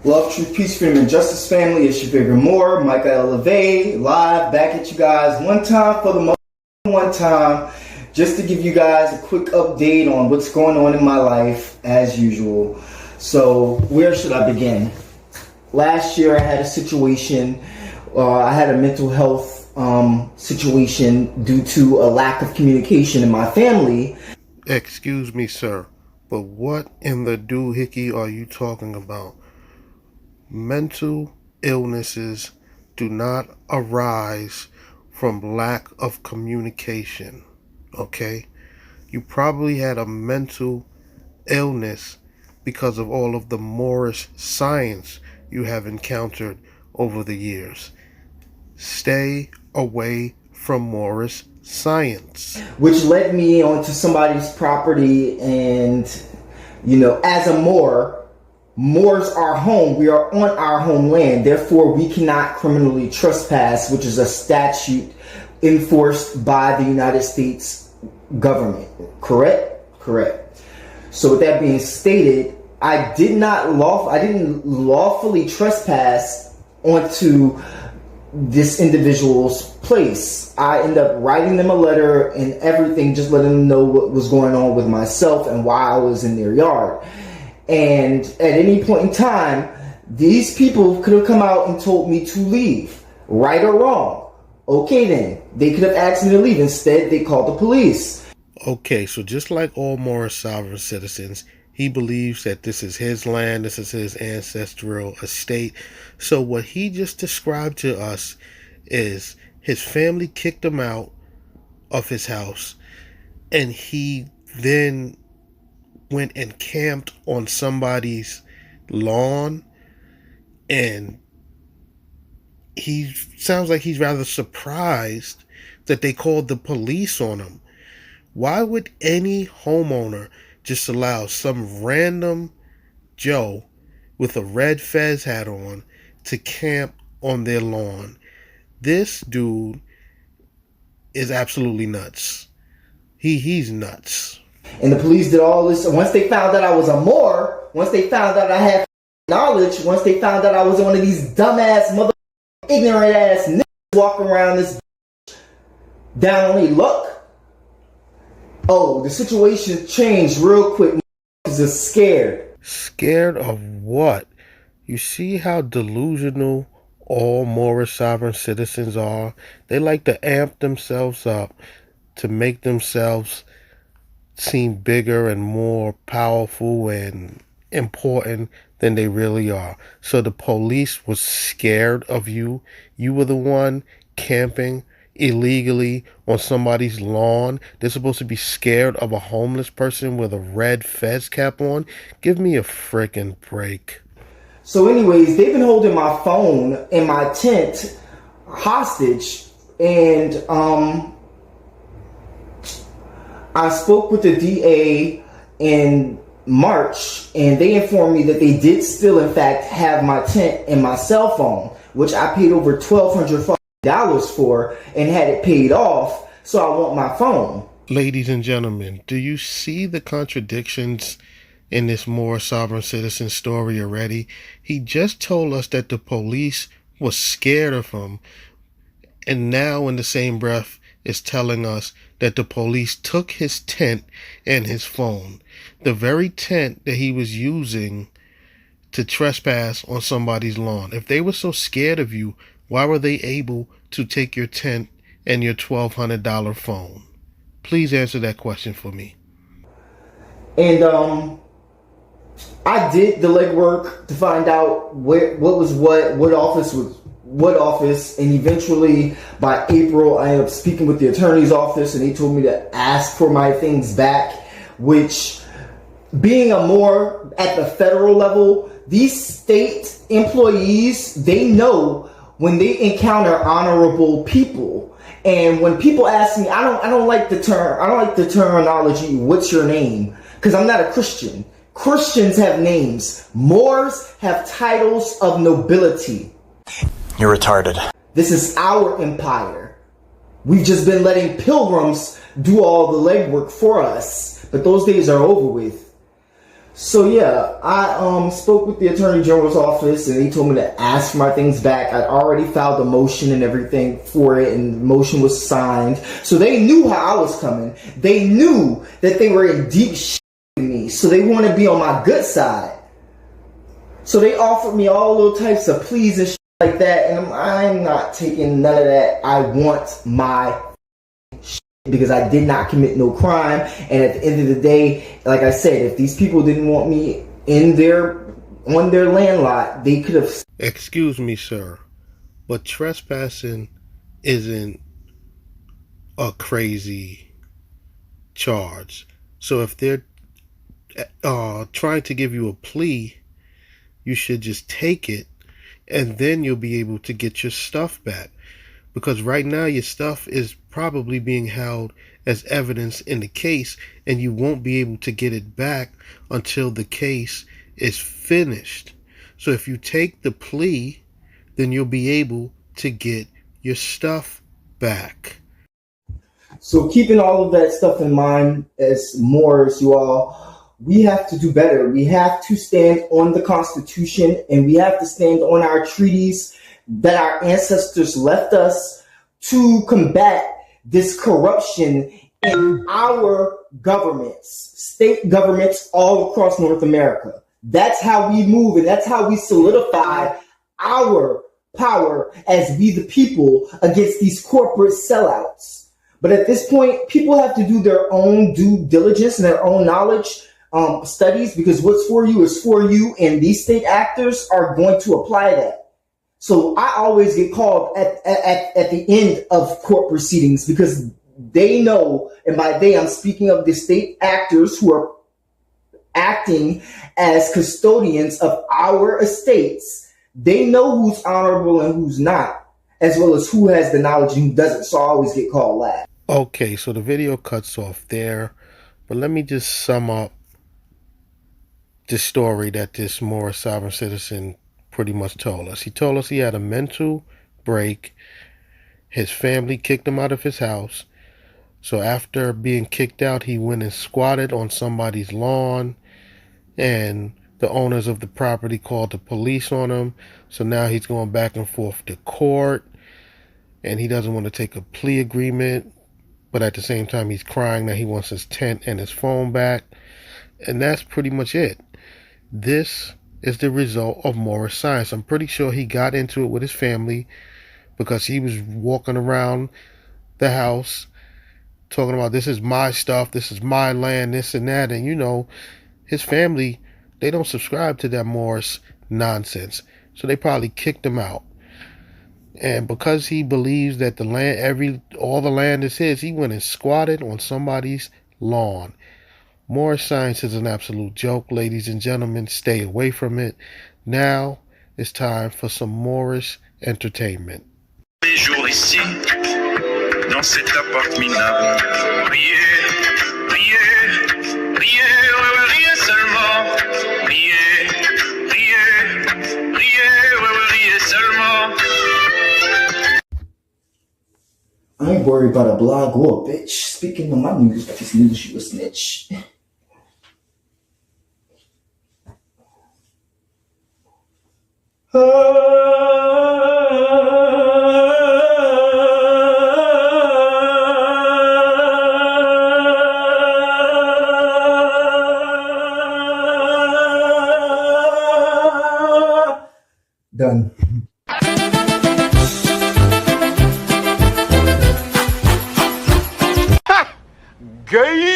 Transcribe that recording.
Love, truth, peace, freedom, and justice, family. It's your favorite Moor, Micah Elevate, live back at you guys one time for the one time, just to give you guys a quick update on what's going on in my life as usual. So where should I begin? Last year I had a situation, I had a mental health situation due to a lack of communication in my family. Excuse me, sir, but what in the doohickey are you talking about? Mental illnesses do not arise from lack of communication, okay? You probably had a mental illness because of all of the Moorish science you have encountered over the years. Stay away from Moorish science. Which led me onto somebody's property, and, you know, as a Moor, Moors are home. We are on our homeland. Therefore, we cannot criminally trespass, which is a statute enforced by the United States government. Correct? Correct. So with that being stated, I didn't lawfully trespass onto this individual's place. I ended up writing them a letter and everything, just letting them know what was going on with myself and why I was in their yard. And at any point in time, these people could have come out and told me to leave, right or wrong. Okay then, they could have asked me to leave. Instead, they called the police. Okay, so just like all Moorish sovereign citizens, he believes that this is his land, this is his ancestral estate. So what he just described to us is his family kicked him out of his house, and he then went and camped on somebody's lawn, and he sounds like he's rather surprised that they called the police on him. Why would any homeowner just allow some random Joe with a red fez hat on to camp on their lawn? This dude is absolutely nuts. He's nuts. And the police did all this. Once they found that I was a Moor, once they found out I had knowledge, once they found out I was one of these dumbass, ignorant ass niggas walking around this down on their luck. Oh, the situation changed real quick. Is just scared. Scared of what? You see how delusional all Moorish sovereign citizens are? They like to amp themselves up to make themselves seem bigger and more powerful and important than they really are. So the police was scared of you. You were the one camping illegally on somebody's lawn. They're supposed to be scared of a homeless person with a red fez cap on? Give me a freaking break. So anyways, they've been holding my phone in my tent hostage, and I spoke with the DA in March, and they informed me that they did still, in fact, have my tent and my cell phone, which I paid over $1,200 for and had it paid off, so I want my phone. Ladies and gentlemen, do you see the contradictions in this Moorish sovereign citizen story already? He just told us that the police was scared of him, and now in the same breath is telling us that the police took his tent and his phone. The very tent that he was using to trespass on somebody's lawn. If they were so scared of you, why were they able to take your tent and your $1,200 phone? Please answer that question for me. And I did the legwork to find out what office, and eventually by April I ended up speaking with the attorney's office, and they told me to ask for my things back, which, being a Moor at the federal level, these state employees, they know when they encounter honorable people. And when people ask me, I don't like the terminology, what's your name? Because I'm not a Christian. Christians have names. Moors have titles of nobility. You're retarded. This is our empire. We've just been letting pilgrims do all the legwork for us. But those days are over with. So yeah, I spoke with the Attorney General's office, and they told me to ask for my things back. I'd already filed a motion and everything for it, and the motion was signed. So they knew how I was coming. They knew that they were in deep shit with me, so they want to be on my good side. So they offered me all little types of pleas and shit like that, and I'm not taking none of that. I want my shit because I did not commit no crime. And at the end of the day, like I said, if these people didn't want me on their land lot, they could have. Excuse me, sir, but trespassing isn't a crazy charge. So if they're trying to give you a plea, you should just take it, and then you'll be able to get your stuff back. Because right now your stuff is probably being held as evidence in the case, and you won't be able to get it back until the case is finished. So if you take the plea, then you'll be able to get your stuff back. So keeping all of that stuff in mind, as Moors, you all, we have to do better. We have to stand on the Constitution, and we have to stand on our treaties that our ancestors left us to combat this corruption in our governments, state governments all across North America. That's how we move, and that's how we solidify our power as we the people against these corporate sellouts. But at this point, people have to do their own due diligence and their own knowledge studies, because what's for you is for you, and these state actors are going to apply that. So I always get called at the end of court proceedings, because they know, and by they I'm speaking of the state actors who are acting as custodians of our estates. They know who's honorable and who's not, as well as who has the knowledge and who doesn't. So I always get called last. Okay, so the video cuts off there, but let me just sum up the story that this Moorish sovereign citizen pretty much told us. He told us he had a mental break. His family kicked him out of his house. So after being kicked out, he went and squatted on somebody's lawn, and the owners of the property called the police on him. So now he's going back and forth to court, and he doesn't want to take a plea agreement, but at the same time he's crying that he wants his tent and his phone back. And that's pretty much it. This is the result of Moorish science. I'm pretty sure he got into it with his family, because he was walking around the house talking about, this is my stuff, this is my land, this and that. And you know, his family, they don't subscribe to that Moorish nonsense. So they probably kicked him out. And because he believes that the land, all the land is his, he went and squatted on somebody's lawn. Moorish science is an absolute joke, ladies and gentlemen. Stay away from it. Now it's time for some Moorish entertainment. Les jours ici, dans cette appart minable, priez, priez, priez, riez seulement, priez, priez, priez, riez seulement. I ain't worried about a blog or a bitch. Speaking of my news, if it's news, you a snitch. Done. Gay!